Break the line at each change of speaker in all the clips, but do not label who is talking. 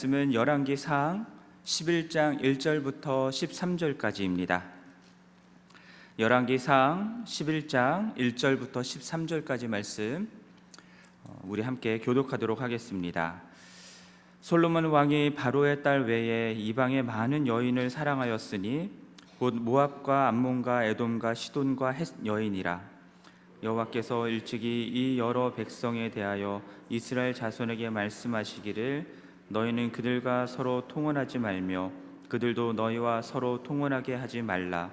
말씀은 열왕기상 11장 1절부터 13절까지입니다. 열왕기상 11장 1절부터 13절까지 말씀 우리 함께 교독하도록 하겠습니다. 솔로몬 왕이 바로의 딸 외에 이방의 많은 여인을 사랑하였으니 곧 모압과 암몬과 에돔과 시돈과 헷 여인이라. 여호와께서 일찍이 이 여러 백성에 대하여 이스라엘 자손에게 말씀하시기를 너희는 그들과 서로 통혼하지 말며 그들도 너희와 서로 통혼하게 하지 말라.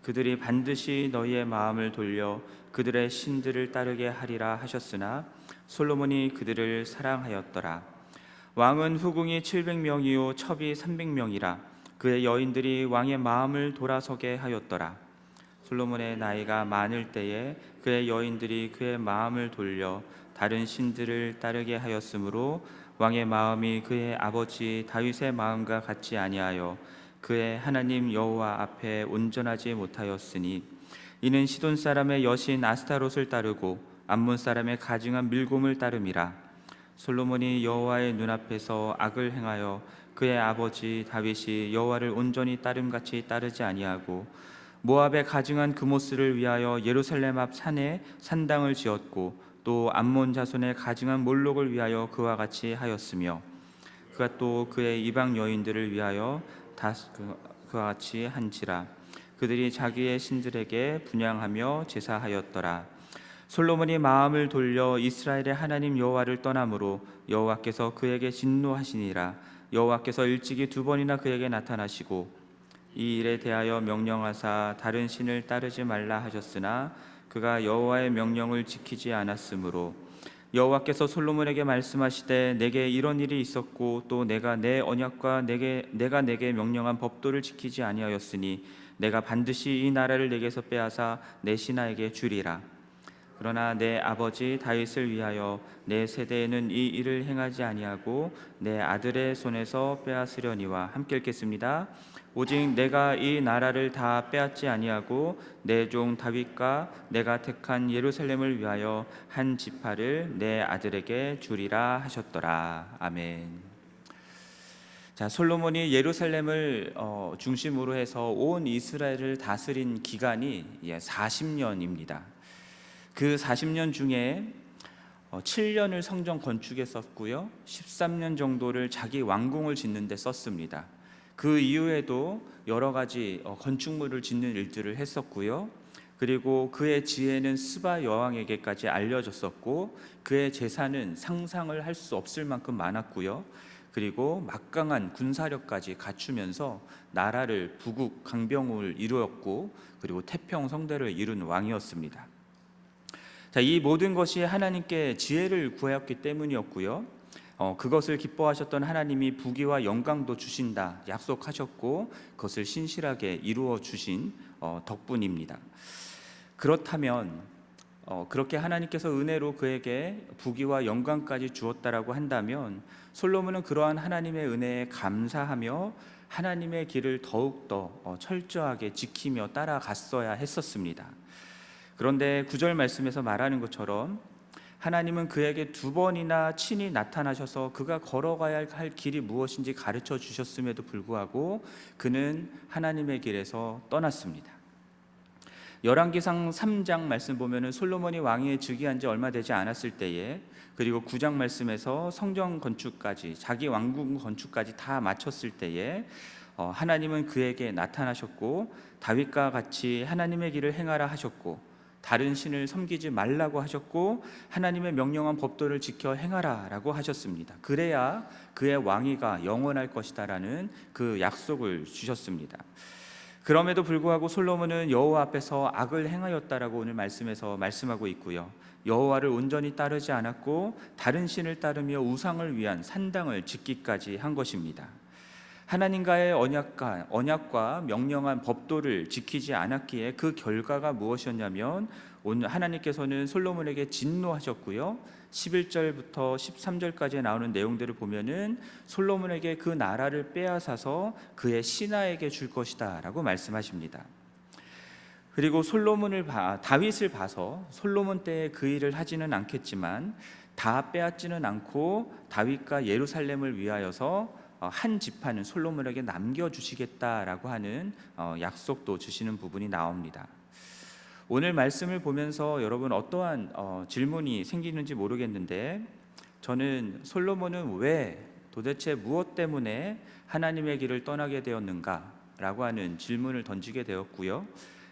그들이 반드시 너희의 마음을 돌려 그들의 신들을 따르게 하리라 하셨으나 솔로몬이 그들을 사랑하였더라. 왕은 후궁이 700명이요 첩이 300명이라. 그의 여인들이 왕의 마음을 돌아서게 하였더라. 솔로몬의 나이가 많을 때에 그의 여인들이 그의 마음을 돌려 다른 신들을 따르게 하였으므로 왕의 마음이 그의 아버지 다윗의 마음과 같지 아니하여 그의 하나님 여호와 앞에 온전하지 못하였으니 이는 시돈 사람의 여신 아스타롯을 따르고 암몬 사람의 가증한 밀곰을 따름이라. 솔로몬이 여호와의 눈앞에서 악을 행하여 그의 아버지 다윗이 여호와를 온전히 따름같이 따르지 아니하고 모압의 가증한 그모스를 위하여 예루살렘 앞 산에 산당을 지었고 또 암몬 자손의 가증한 몰록을 위하여 그와 같이 하였으며 그가 또 그의 이방 여인들을 위하여 그와 같이 한지라. 그들이 자기의 신들에게 분향하며 제사하였더라. 솔로몬이 마음을 돌려 이스라엘의 하나님 여호와를 떠나므로 여호와께서 그에게 진노하시니라. 여호와께서 일찍이 2번이나 그에게 나타나시고 이 일에 대하여 명령하사 다른 신을 따르지 말라 하셨으나 그가 여호와의 명령을 지키지 않았으므로 여호와께서 솔로몬에게 말씀하시되 내게 이런 일이 있었고 또 내가 내 언약과 내가 내게 명령한 법도를 지키지 아니하였으니 내가 반드시 이 나라를 내게서 빼앗아 내 신하에게 주리라. 그러나 내 아버지 다윗을 위하여 내 세대에는 이 일을 행하지 아니하고 내 아들의 손에서 빼앗으려니와. 함께 읽겠습니다. 오직 내가 이 나라를 다 빼앗지 아니하고 내 종 다윗과 내가 택한 예루살렘을 위하여 한 지파를 내 아들에게 주리라 하셨더라. 아멘. 자, 솔로몬이 예루살렘을 중심으로 해서 온 이스라엘을 다스린 기간이 40년입니다. 그 40년 중에 7년을 성전 건축에 썼고요, 13년 정도를 자기 왕궁을 짓는 데 썼습니다. 그 이후에도 여러 가지 건축물을 짓는 일들을 했었고요, 그리고 그의 지혜는 스바 여왕에게까지 알려졌었고 그의 재산은 상상을 할 수 없을 만큼 많았고요, 그리고 막강한 군사력까지 갖추면서 나라를 부국 강병을 이루었고 그리고 태평성대를 이룬 왕이었습니다. 자, 이 모든 것이 하나님께 지혜를 구하였기 때문이었고요, 그것을 기뻐하셨던 하나님이 부귀와 영광도 주신다 약속하셨고 그것을 신실하게 이루어 주신 덕분입니다. 그렇다면 그렇게 하나님께서 은혜로 그에게 부귀와 영광까지 주었다라고 한다면 솔로몬은 그러한 하나님의 은혜에 감사하며 하나님의 길을 더욱더 철저하게 지키며 따라갔어야 했었습니다. 그런데 9절 말씀에서 말하는 것처럼 하나님은 그에게 2번이나 친히 나타나셔서 그가 걸어가야 할 길이 무엇인지 가르쳐 주셨음에도 불구하고 그는 하나님의 길에서 떠났습니다. 열왕기상 3장 말씀 보면은 솔로몬이 왕위에 즉위한 지 얼마 되지 않았을 때에, 그리고 9장 말씀에서 성전 건축까지 자기 왕궁 건축까지 다 마쳤을 때에 하나님은 그에게 나타나셨고 다윗과 같이 하나님의 길을 행하라 하셨고 다른 신을 섬기지 말라고 하셨고 하나님의 명령한 법도를 지켜 행하라 라고 하셨습니다. 그래야 그의 왕위가 영원할 것이다 라는 그 약속을 주셨습니다. 그럼에도 불구하고 솔로몬은 여호와 앞에서 악을 행하였다라고 오늘 말씀에서 말씀하고 있고요, 여호와를 온전히 따르지 않았고 다른 신을 따르며 우상을 위한 산당을 짓기까지 한 것입니다. 하나님과의 언약과 명령한 법도를 지키지 않았기에 그 결과가 무엇이었냐면 오늘 하나님께서는 솔로몬에게 진노하셨고요, 11절부터 13절까지 나오는 내용들을 보면은 솔로몬에게 그 나라를 빼앗아서 그의 신하에게 줄 것이다 라고 말씀하십니다. 그리고 다윗을 봐서 솔로몬 때에 그 일을 하지는 않겠지만 다 빼앗지는 않고 다윗과 예루살렘을 위하여서 한 지파는 솔로몬에게 남겨주시겠다라고 하는 약속도 주시는 부분이 나옵니다. 오늘 말씀을 보면서 여러분 어떠한 질문이 생기는지 모르겠는데, 저는 솔로몬은 왜 도대체 무엇 때문에 하나님의 길을 떠나게 되었는가 라고 하는 질문을 던지게 되었고요.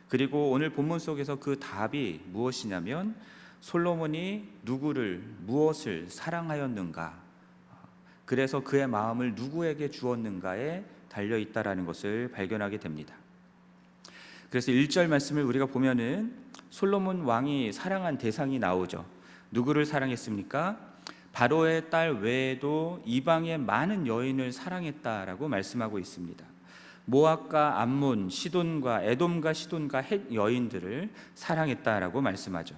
그리고 오늘 본문 속에서 그 답이 무엇이냐면, 솔로몬이 누구를, 무엇을 사랑하였는가, 그래서 그의 마음을 누구에게 주었는가에 달려있다라는 것을 발견하게 됩니다. 그래서 1절 말씀을 우리가 보면은 솔로몬 왕이 사랑한 대상이 나오죠. 누구를 사랑했습니까? 바로의 딸 외에도 이방의 많은 여인을 사랑했다라고 말씀하고 있습니다. 모압과 암몬, 시돈과 에돔과 시돈과 헷 여인들을 사랑했다라고 말씀하죠.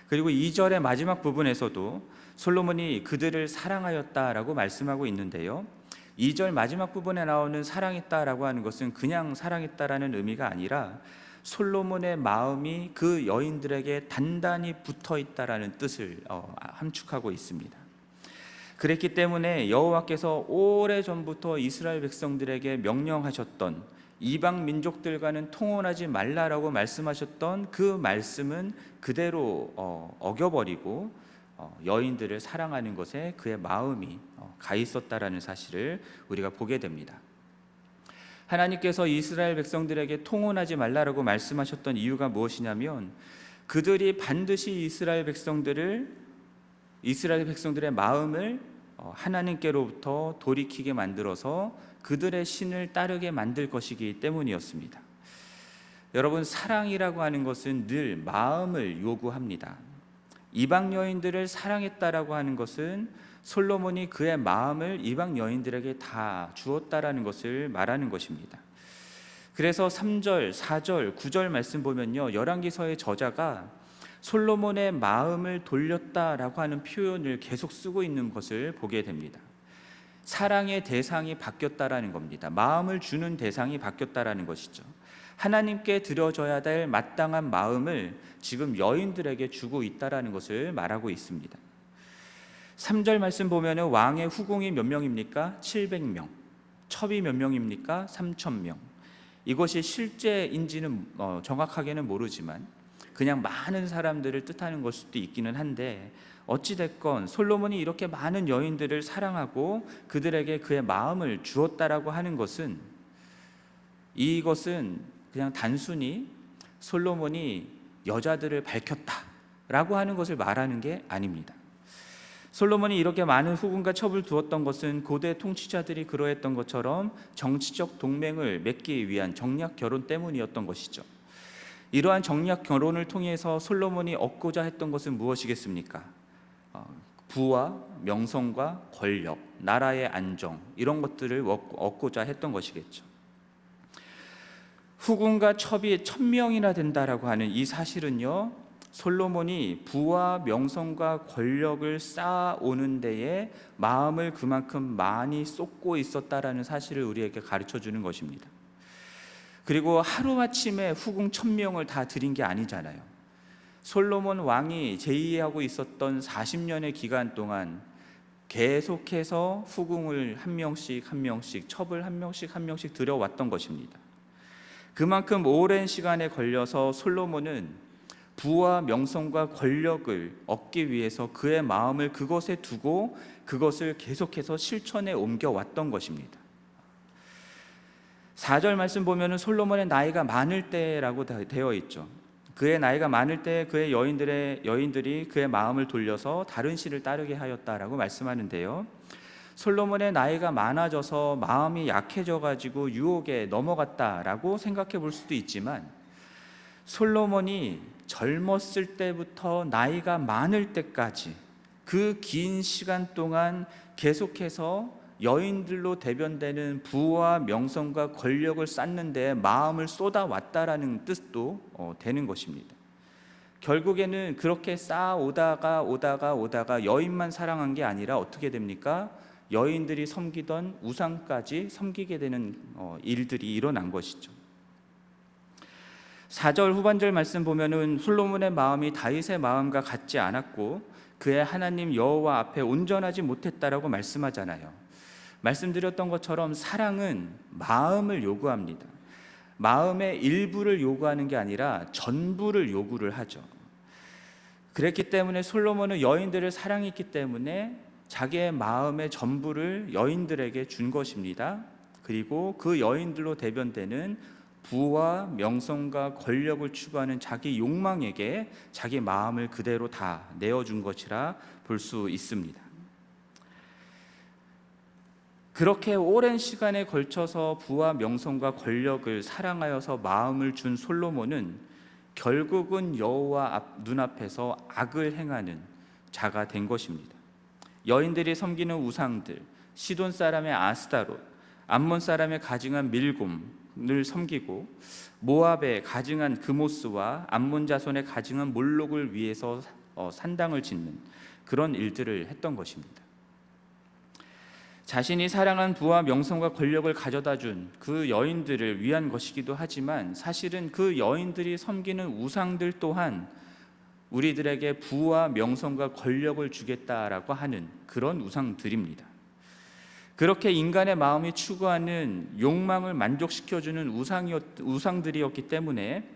그리고 2절의 마지막 부분에서도 솔로몬이 그들을 사랑하였다라고 말씀하고 있는데요, 2절 마지막 부분에 나오는 사랑했다라고 하는 것은 그냥 사랑했다라는 의미가 아니라 솔로몬의 마음이 그 여인들에게 단단히 붙어 있다라는 뜻을 함축하고 있습니다. 그랬기 때문에 여호와께서 오래전부터 이스라엘 백성들에게 명령하셨던 이방 민족들과는 통혼하지 말라라고 말씀하셨던 그 말씀은 그대로 어겨버리고 여인들을 사랑하는 것에 그의 마음이 가 있었다라는 사실을 우리가 보게 됩니다. 하나님께서 이스라엘 백성들에게 통혼하지 말라라고 말씀하셨던 이유가 무엇이냐면, 그들이 반드시 이스라엘 백성들의 마음을 하나님께로부터 돌이키게 만들어서 그들의 신을 따르게 만들 것이기 때문이었습니다. 여러분, 사랑이라고 하는 것은 늘 마음을 요구합니다. 이방 여인들을 사랑했다라고 하는 것은 솔로몬이 그의 마음을 이방 여인들에게 다 주었다라는 것을 말하는 것입니다. 그래서 3절, 4절, 9절 말씀 보면요, 열왕기서의 저자가 솔로몬의 마음을 돌렸다라고 하는 표현을 계속 쓰고 있는 것을 보게 됩니다. 사랑의 대상이 바뀌었다라는 겁니다. 마음을 주는 대상이 바뀌었다라는 것이죠. 하나님께 드려져야 될 마땅한 마음을 지금 여인들에게 주고 있다라는 것을 말하고 있습니다. 3절 말씀 보면 왕의 후궁이 몇 명입니까? 700명. 첩이 몇 명입니까? 3,000명. 이것이 실제인지는 정확하게는 모르지만 그냥 많은 사람들을 뜻하는 걸 수도 있기는 한데, 어찌됐건 솔로몬이 이렇게 많은 여인들을 사랑하고 그들에게 그의 마음을 주었다라고 하는 것은, 이것은 그냥 단순히 솔로몬이 여자들을 밝혔다라고 하는 것을 말하는 게 아닙니다. 솔로몬이 이렇게 많은 후궁과 첩을 두었던 것은 고대 통치자들이 그러했던 것처럼 정치적 동맹을 맺기 위한 정략 결혼 때문이었던 것이죠. 이러한 정략 결혼을 통해서 솔로몬이 얻고자 했던 것은 무엇이겠습니까? 부와 명성과 권력, 나라의 안정, 이런 것들을 얻고자 했던 것이겠죠. 후궁과 첩이 1,000명이나 된다라고 하는 이 사실은요, 솔로몬이 부와 명성과 권력을 쌓아오는 데에 마음을 그만큼 많이 쏟고 있었다라는 사실을 우리에게 가르쳐 주는 것입니다. 그리고 하루아침에 후궁 1,000명을 다 드린 게 아니잖아요. 솔로몬 왕이 제의하고 있었던 40년의 기간 동안 계속해서 후궁을 한 명씩 한 명씩, 첩을 한 명씩 들여왔던 것입니다. 그만큼 오랜 시간에 걸려서 솔로몬은 부와 명성과 권력을 얻기 위해서 그의 마음을 그것에 두고 그것을 계속해서 실천에 옮겨왔던 것입니다. 4절 말씀 보면 솔로몬의 나이가 많을 때라고 되어 있죠. 그의 나이가 많을 때 그의 여인들이 그의 마음을 돌려서 다른 신을 따르게 하였다라고 말씀하는데요, 솔로몬의 나이가 많아져서 마음이 약해져 가지고 유혹에 넘어갔다라고 생각해 볼 수도 있지만, 솔로몬이 젊었을 때부터 나이가 많을 때까지 그 긴 시간 동안 계속해서 여인들로 대변되는 부와 명성과 권력을 쌓는 데 마음을 쏟아왔다라는 뜻도 되는 것입니다. 결국에는 그렇게 쌓아오다가 여인만 사랑한 게 아니라 어떻게 됩니까? 여인들이 섬기던 우상까지 섬기게 되는 일들이 일어난 것이죠. 4절 후반절 말씀 보면은 솔로몬의 마음이 다윗의 마음과 같지 않았고 그의 하나님 여호와 앞에 온전하지 못했다라고 말씀하잖아요. 말씀드렸던 것처럼 사랑은 마음을 요구합니다. 마음의 일부를 요구하는 게 아니라 전부를 요구를 하죠. 그랬기 때문에 솔로몬은 여인들을 사랑했기 때문에 자기의 마음의 전부를 여인들에게 준 것입니다. 그리고 그 여인들로 대변되는 부와 명성과 권력을 추구하는 자기 욕망에게 자기 마음을 그대로 다 내어준 것이라 볼 수 있습니다. 그렇게 오랜 시간에 걸쳐서 부와 명성과 권력을 사랑하여서 마음을 준 솔로몬은 결국은 여호와 눈앞에서 악을 행하는 자가 된 것입니다. 여인들이 섬기는 우상들, 시돈 사람의 아스타롯, 암몬 사람의 가증한 밀곰을 섬기고 모압의 가증한 그모스와 암몬 자손의 가증한 몰록을 위해서 산당을 짓는 그런 일들을 했던 것입니다. 자신이 사랑한 부와 명성과 권력을 가져다 준 그 여인들을 위한 것이기도 하지만 사실은 그 여인들이 섬기는 우상들 또한 우리들에게 부와 명성과 권력을 주겠다라고 하는 그런 우상들입니다. 그렇게 인간의 마음이 추구하는 욕망을 만족시켜주는 우상들이었기 때문에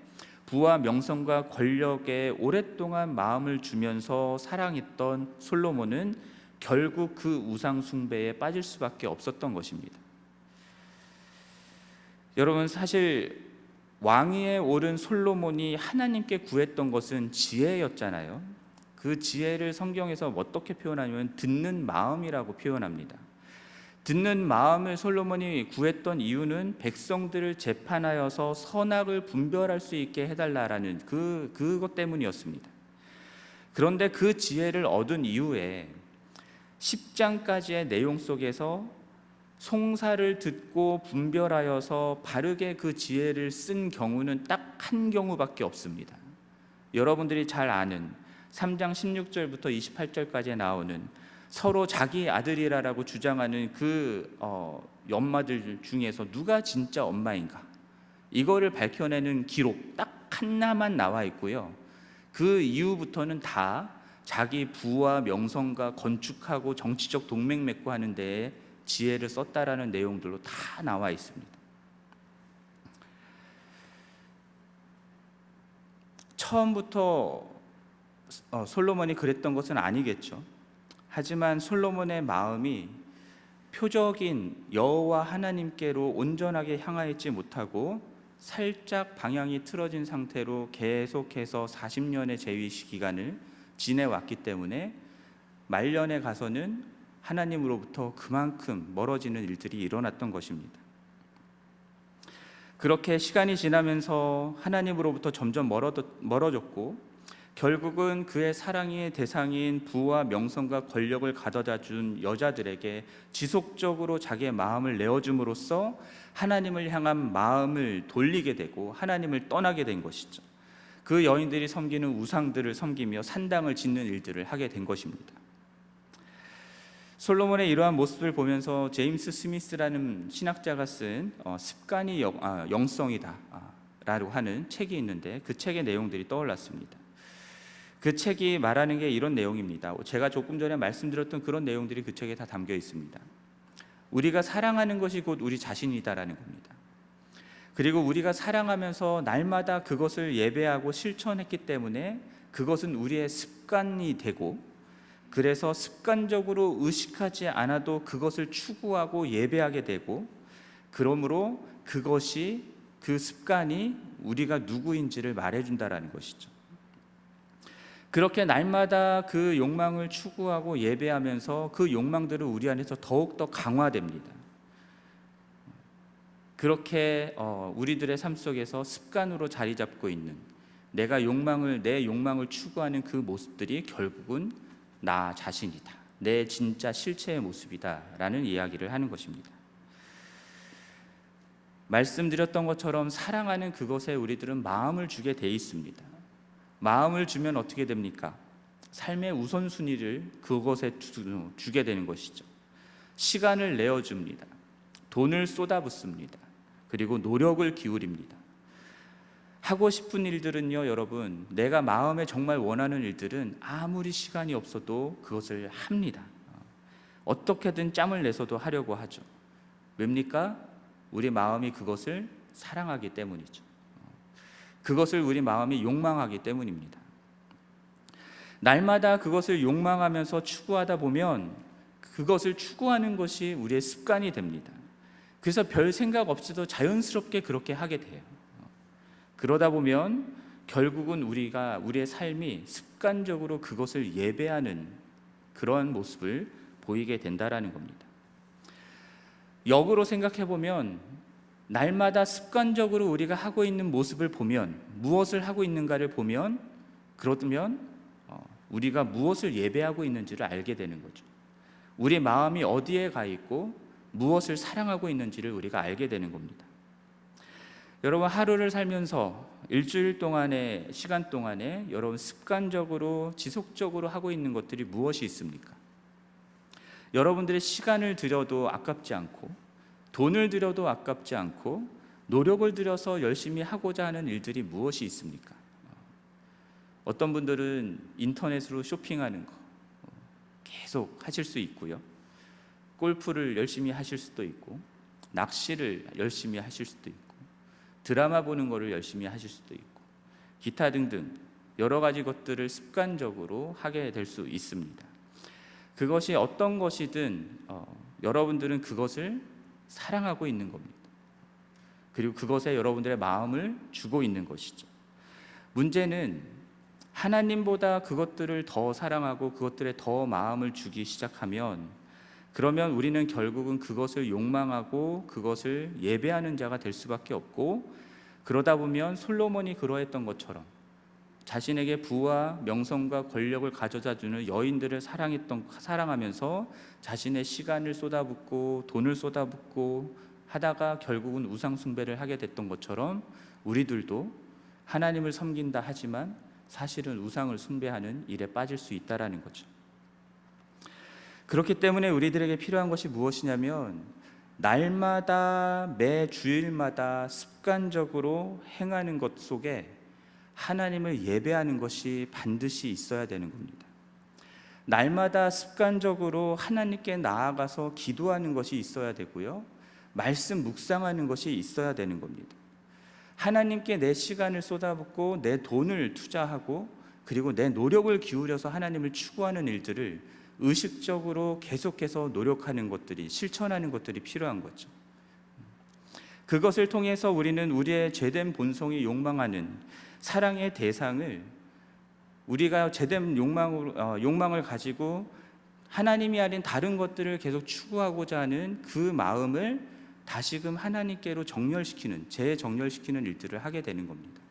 부와 명성과 권력에 오랫동안 마음을 주면서 사랑했던 솔로몬은 결국 그 우상 숭배에 빠질 수밖에 없었던 것입니다. 여러분, 사실 왕위에 오른 솔로몬이 하나님께 구했던 것은 지혜였잖아요. 그 지혜를 성경에서 어떻게 표현하냐면 듣는 마음이라고 표현합니다. 듣는 마음을 솔로몬이 구했던 이유는 백성들을 재판하여서 선악을 분별할 수 있게 해달라라는 그것 때문이었습니다. 그런데 그 지혜를 얻은 이후에 10장까지의 내용 속에서 송사를 듣고 분별하여서 바르게 그 지혜를 쓴 경우는 딱 한 경우밖에 없습니다. 여러분들이 잘 아는 3장 16절부터 28절까지 나오는 서로 자기 아들이라고 주장하는 그 엄마들 중에서 누가 진짜 엄마인가, 이거를 밝혀내는 기록 딱 하나만 나와 있고요. 그 이후부터는 다 자기 부와 명성과 건축하고 정치적 동맹 맺고 하는 데에 지혜를 썼다라는 내용들로 다 나와 있습니다. 처음부터 솔로몬이 그랬던 것은 아니겠죠. 하지만 솔로몬의 마음이 표적인 여호와 하나님께로 온전하게 향하였지 못하고 살짝 방향이 틀어진 상태로 계속해서 40년의 재위 기간을 지내왔기 때문에 말년에 가서는 하나님으로부터 그만큼 멀어지는 일들이 일어났던 것입니다. 그렇게 시간이 지나면서 하나님으로부터 점점 멀어졌고 결국은 그의 사랑의 대상인 부와 명성과 권력을 가져다 준 여자들에게 지속적으로 자기의 마음을 내어줌으로써 하나님을 향한 마음을 돌리게 되고 하나님을 떠나게 된 것이죠. 그 여인들이 섬기는 우상들을 섬기며 산당을 짓는 일들을 하게 된 것입니다. 솔로몬의 이러한 모습을 보면서 제임스 스미스라는 신학자가 쓴 습관이 영성이다 라고 하는 책이 있는데 그 책의 내용들이 떠올랐습니다. 그 책이 말하는 게 이런 내용입니다. 제가 조금 전에 말씀드렸던 그런 내용들이 그 책에 다 담겨 있습니다. 우리가 사랑하는 것이 곧 우리 자신이다라는 겁니다. 그리고 우리가 사랑하면서 날마다 그것을 예배하고 실천했기 때문에 그것은 우리의 습관이 되고, 그래서 습관적으로 의식하지 않아도 그것을 추구하고 예배하게 되고, 그러므로 그것이, 그 습관이 우리가 누구인지를 말해준다라는 것이죠. 그렇게 날마다 그 욕망을 추구하고 예배하면서 그 욕망들은 우리 안에서 더욱더 강화됩니다. 그렇게 우리들의 삶 속에서 습관으로 자리 잡고 있는 내 욕망을 추구하는 그 모습들이 결국은 나 자신이다, 내 진짜 실체의 모습이다 라는 이야기를 하는 것입니다. 말씀드렸던 것처럼 사랑하는 그것에 우리들은 마음을 주게 돼 있습니다. 마음을 주면 어떻게 됩니까? 삶의 우선순위를 그것에 주게 되는 것이죠. 시간을 내어줍니다. 돈을 쏟아붓습니다. 그리고 노력을 기울입니다. 하고 싶은 일들은요, 여러분, 내가 마음에 정말 원하는 일들은 아무리 시간이 없어도 그것을 합니다. 어떻게든 짬을 내서도 하려고 하죠. 왜입니까? 우리 마음이 그것을 사랑하기 때문이죠. 그것을 우리 마음이 욕망하기 때문입니다. 날마다 그것을 욕망하면서 추구하다 보면 그것을 추구하는 것이 우리의 습관이 됩니다. 그래서 별 생각 없이도 자연스럽게 그렇게 하게 돼요. 그러다 보면 결국은 우리의 삶이 습관적으로 그것을 예배하는 그런 모습을 보이게 된다라는 겁니다. 역으로 생각해 보면 날마다 습관적으로 우리가 하고 있는 모습을 보면, 무엇을 하고 있는가를 보면, 그러면 우리가 무엇을 예배하고 있는지를 알게 되는 거죠. 우리 마음이 어디에 가 있고 무엇을 사랑하고 있는지를 우리가 알게 되는 겁니다. 여러분, 하루를 살면서 일주일 동안의 시간 동안에 여러분 습관적으로 지속적으로 하고 있는 것들이 무엇이 있습니까? 여러분들의 시간을 들여도 아깝지 않고, 돈을 들여도 아깝지 않고, 노력을 들여서 열심히 하고자 하는 일들이 무엇이 있습니까? 어떤 분들은 인터넷으로 쇼핑하는 거 계속 하실 수 있고요, 골프를 열심히 하실 수도 있고, 낚시를 열심히 하실 수도 있고, 드라마 보는 거를 열심히 하실 수도 있고, 기타 등등 여러 가지 것들을 습관적으로 하게 될 수 있습니다. 그것이 어떤 것이든 여러분들은 그것을 사랑하고 있는 겁니다. 그리고 그것에 여러분들의 마음을 주고 있는 것이죠. 문제는 하나님보다 그것들을 더 사랑하고 그것들에 더 마음을 주기 시작하면, 그러면 우리는 결국은 그것을 욕망하고 그것을 예배하는 자가 될 수밖에 없고, 그러다 보면 솔로몬이 그러했던 것처럼 자신에게 부와 명성과 권력을 가져다 주는 여인들을 사랑하면서 자신의 시간을 쏟아붓고 돈을 쏟아붓고 하다가 결국은 우상 숭배를 하게 됐던 것처럼, 우리들도 하나님을 섬긴다 하지만 사실은 우상을 숭배하는 일에 빠질 수 있다라는 거죠. 그렇기 때문에 우리들에게 필요한 것이 무엇이냐면, 날마다 매 주일마다 습관적으로 행하는 것 속에 하나님을 예배하는 것이 반드시 있어야 되는 겁니다. 날마다 습관적으로 하나님께 나아가서 기도하는 것이 있어야 되고요, 말씀 묵상하는 것이 있어야 되는 겁니다. 하나님께 내 시간을 쏟아붓고 내 돈을 투자하고 그리고 내 노력을 기울여서 하나님을 추구하는 일들을 의식적으로 계속해서 노력하는 것들이, 실천하는 것들이 필요한 거죠. 그것을 통해서 우리는 우리의 죄된 본성이 욕망하는 사랑의 대상을, 우리가 죄된 욕망을 가지고 하나님이 아닌 다른 것들을 계속 추구하고자 하는 그 마음을 다시금 하나님께로 정렬시키는, 재정렬시키는 일들을 하게 되는 겁니다.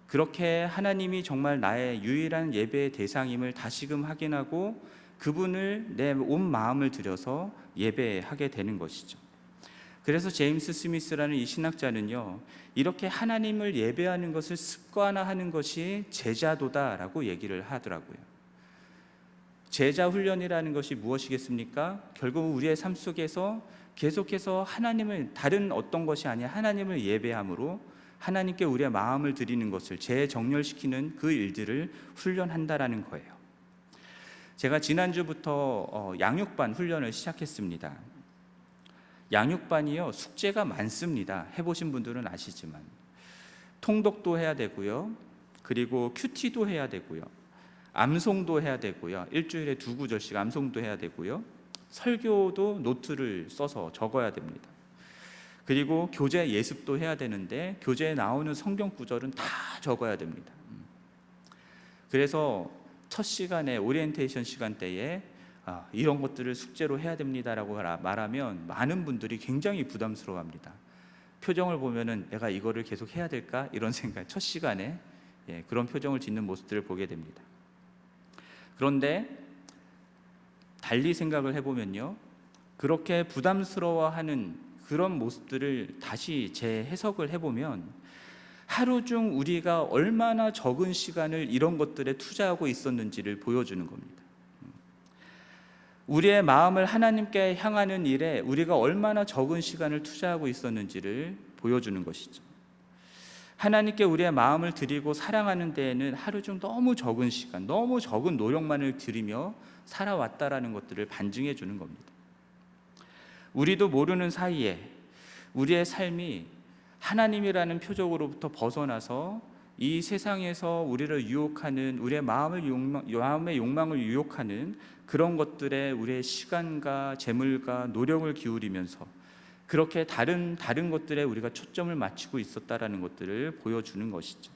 그렇게 하나님이 정말 나의 유일한 예배의 대상임을 다시금 확인하고 그분을 내 온 마음을 들여서 예배하게 되는 것이죠. 그래서 제임스 스미스라는 이 신학자는요, 이렇게 하나님을 예배하는 것을 습관화하는 것이 제자도다라고 얘기를 하더라고요. 제자 훈련이라는 것이 무엇이겠습니까? 결국 우리의 삶 속에서 계속해서 하나님을, 다른 어떤 것이 아니라 하나님을 예배함으로 하나님께 우리의 마음을 드리는 것을 재정렬시키는 그 일들을 훈련한다라는 거예요. 제가 지난주부터 양육반 훈련을 시작했습니다. 양육반이요, 숙제가 많습니다. 해보신 분들은 아시지만 통독도 해야 되고요, 그리고 큐티도 해야 되고요, 암송도 해야 되고요, 일주일에 2구절씩 암송도 해야 되고요, 설교도 노트를 써서 적어야 됩니다. 그리고 교재 예습도 해야 되는데 교재에 나오는 성경 구절은 다 적어야 됩니다. 그래서 첫 시간에, 오리엔테이션 시간 때에 이런 것들을 숙제로 해야 됩니다라고 말하면 많은 분들이 굉장히 부담스러워합니다. 표정을 보면은 내가 이거를 계속 해야 될까? 이런 생각, 첫 시간에 그런 표정을 짓는 모습들을 보게 됩니다. 그런데 달리 생각을 해보면요, 그렇게 부담스러워하는 그런 모습들을 다시 재해석을 해보면 하루 중 우리가 얼마나 적은 시간을 이런 것들에 투자하고 있었는지를 보여주는 겁니다. 우리의 마음을 하나님께 향하는 일에 우리가 얼마나 적은 시간을 투자하고 있었는지를 보여주는 것이죠. 하나님께 우리의 마음을 드리고 사랑하는 데에는 하루 중 너무 적은 시간, 너무 적은 노력만을 들이며 살아왔다라는 것들을 반증해 주는 겁니다. 우리도 모르는 사이에 우리의 삶이 하나님이라는 표적으로부터 벗어나서 이 세상에서 우리를 유혹하는, 우리의 마음의 욕망을 유혹하는 그런 것들에 우리의 시간과 재물과 노력을 기울이면서 그렇게 다른 것들에 우리가 초점을 맞추고 있었다라는 것들을 보여주는 것이죠.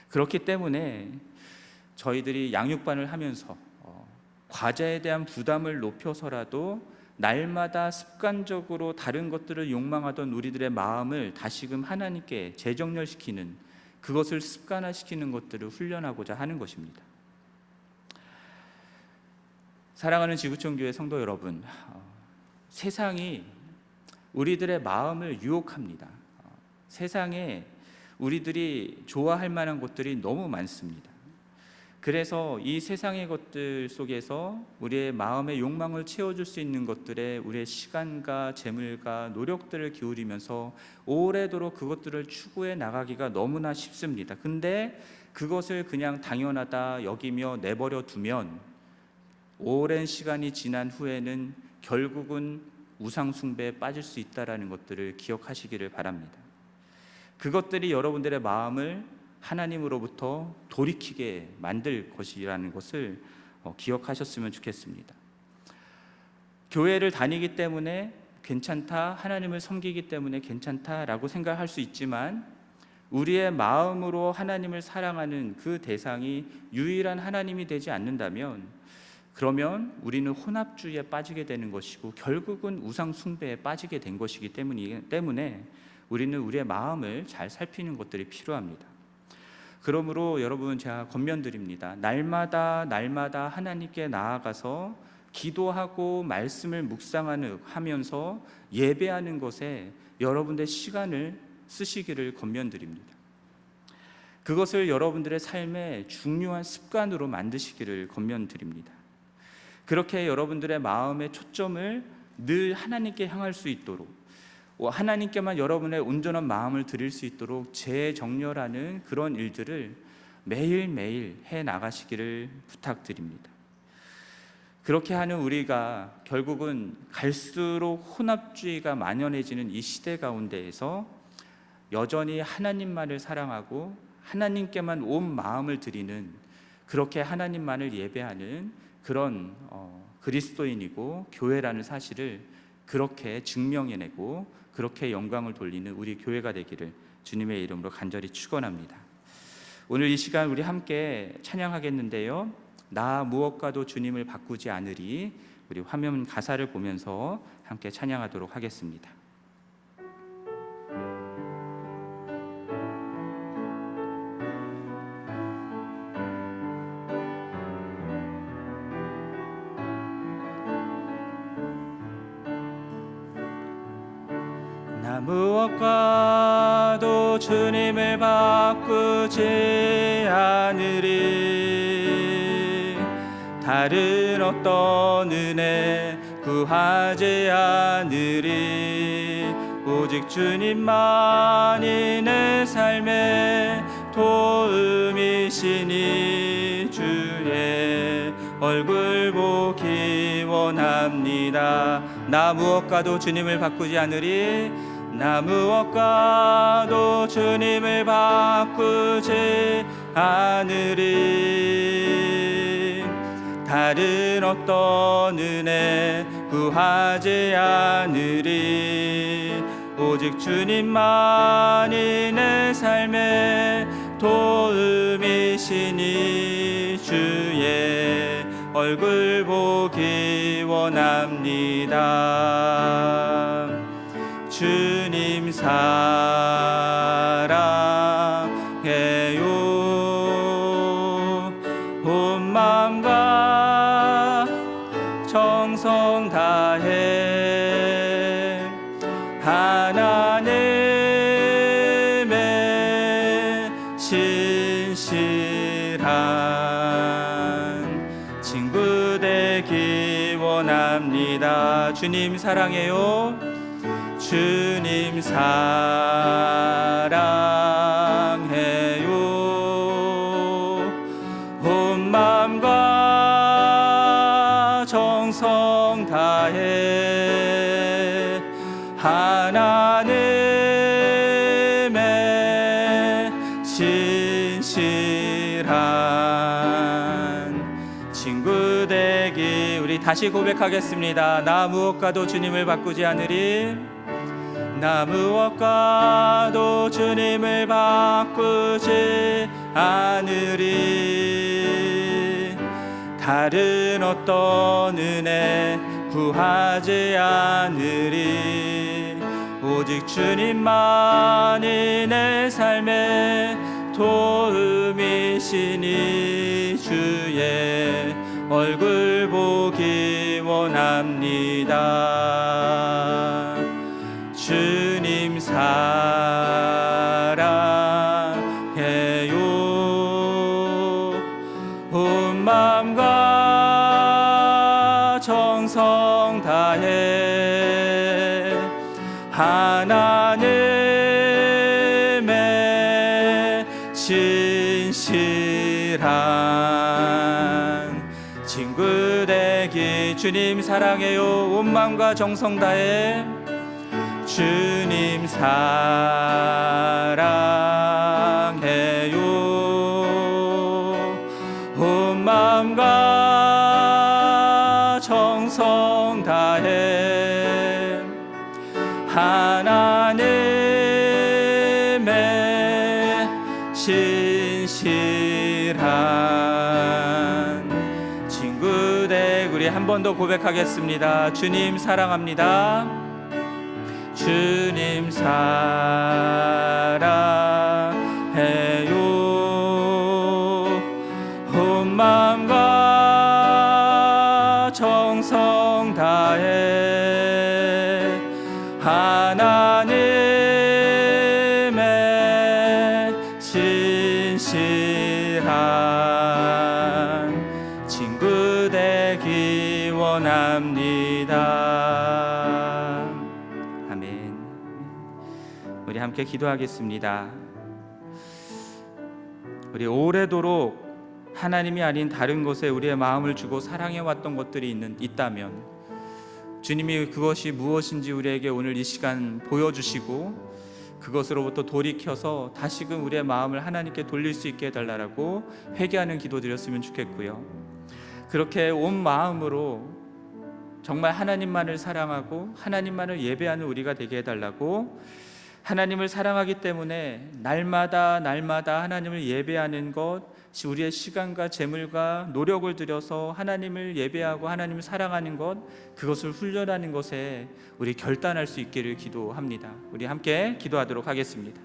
그렇기 때문에 저희들이 양육반을 하면서 과제에 대한 부담을 높여서라도 날마다 습관적으로 다른 것들을 욕망하던 우리들의 마음을 다시금 하나님께 재정렬시키는, 그것을 습관화시키는 것들을 훈련하고자 하는 것입니다. 사랑하는 지구촌교회 성도 여러분, 세상이 우리들의 마음을 유혹합니다. 세상에 우리들이 좋아할 만한 것들이 너무 많습니다. 그래서 이 세상의 것들 속에서 우리의 마음의 욕망을 채워줄 수 있는 것들에 우리의 시간과 재물과 노력들을 기울이면서 오래도록 그것들을 추구해 나가기가 너무나 쉽습니다. 근데 그것을 그냥 당연하다 여기며 내버려 두면 오랜 시간이 지난 후에는 결국은 우상 숭배에 빠질 수 있다는 것들을 기억하시기를 바랍니다. 그것들이 여러분들의 마음을 하나님으로부터 돌이키게 만들 것이라는 것을 기억하셨으면 좋겠습니다. 교회를 다니기 때문에 괜찮다, 하나님을 섬기기 때문에 괜찮다라고 생각할 수 있지만 우리의 마음으로 하나님을 사랑하는 그 대상이 유일한 하나님이 되지 않는다면 그러면 우리는 혼합주의에 빠지게 되는 것이고 결국은 우상 숭배에 빠지게 된 것이기 때문에 우리는 우리의 마음을 잘 살피는 것들이 필요합니다. 그러므로 여러분, 제가 권면드립니다. 날마다 하나님께 나아가서 기도하고 말씀을 묵상하면서 예배하는 것에 여러분들의 시간을 쓰시기를 권면드립니다. 그것을 여러분들의 삶의 중요한 습관으로 만드시기를 권면드립니다. 그렇게 여러분들의 마음의 초점을 늘 하나님께 향할 수 있도록, 하나님께만 여러분의 온전한 마음을 드릴 수 있도록 재정렬하는 그런 일들을 매일매일 해 나가시기를 부탁드립니다. 그렇게 하는 우리가 결국은 갈수록 혼합주의가 만연해지는 이 시대 가운데에서 여전히 하나님만을 사랑하고 하나님께만 온 마음을 드리는, 그렇게 하나님만을 예배하는 그런 그리스도인이고 교회라는 사실을 그렇게 증명해내고 그렇게 영광을 돌리는 우리 교회가 되기를 주님의 이름으로 간절히 축원합니다. 오늘 이 시간 우리 함께 찬양하겠는데요, 나 무엇과도 주님을 바꾸지 않으리, 우리 화면 가사를 보면서 함께 찬양하도록 하겠습니다. 나 무엇과도 주님을 바꾸지 않으리, 다른 어떤 은혜 구하지 않으리, 오직 주님만이 내 삶의 도움이시니 주의 얼굴 보기 원합니다. 나 무엇과도 주님을 바꾸지 않으리, 나 무엇과도 주님을 바꾸지 않으리, 다른 어떤 은혜 구하지 않으리, 오직 주님만이 내 삶의 도움이시니 주의 얼굴 보기 원합니다. 주님 사랑해요, 온 마음과 정성 다해 하나님의 신실한 친구 되기 원합니다. 주님 사랑해요, 주님 사랑 하나님의 신실한 친구 되기. 우리 다시 고백하겠습니다. 나 무엇과도 주님을 바꾸지 않으리. 나 무엇과도 주님을 바꾸지 않으리. 다른 어떤 은혜 구하지 않으리. 오직 주님만이 내 삶의 도움이시니 주의 얼굴 보기 원합니다. 주님 사랑해요. 온 마음과 정성 다해 하나님의 신실한 친구 되기. 주님 사랑해요. 온 마음과 정성 다해 주님 사랑해요. 온 마음과 정성 다해 하나님의 신실한 친구 되기. 우리 한 번 더 고백하겠습니다. 주님 사랑합니다. 주님 사랑해요. 온 마음과 정성 다해 하나님의 신실한 친구 되기 원합니다. 아멘. 우리 함께 기도하겠습니다. 우리 오래도록 하나님이 아닌 다른 것에 우리의 마음을 주고 사랑해왔던 것들이 있다면 주님이 그것이 무엇인지 우리에게 오늘 이 시간 보여주시고 그것으로부터 돌이켜서 다시금 우리의 마음을 하나님께 돌릴 수 있게 해달라고 회개하는 기도 드렸으면 좋겠고요. 그렇게 온 마음으로 정말 하나님만을 사랑하고 하나님만을 예배하는 우리가 되게 해달라고, 하나님을 사랑하기 때문에 날마다 하나님을 예배하는 것이 우리의 시간과 재물과 노력을 들여서 하나님을 예배하고 하나님을 사랑하는 것, 그것을 훈련하는 것에 우리 결단할 수 있기를 기도합니다. 우리 함께 기도하도록 하겠습니다.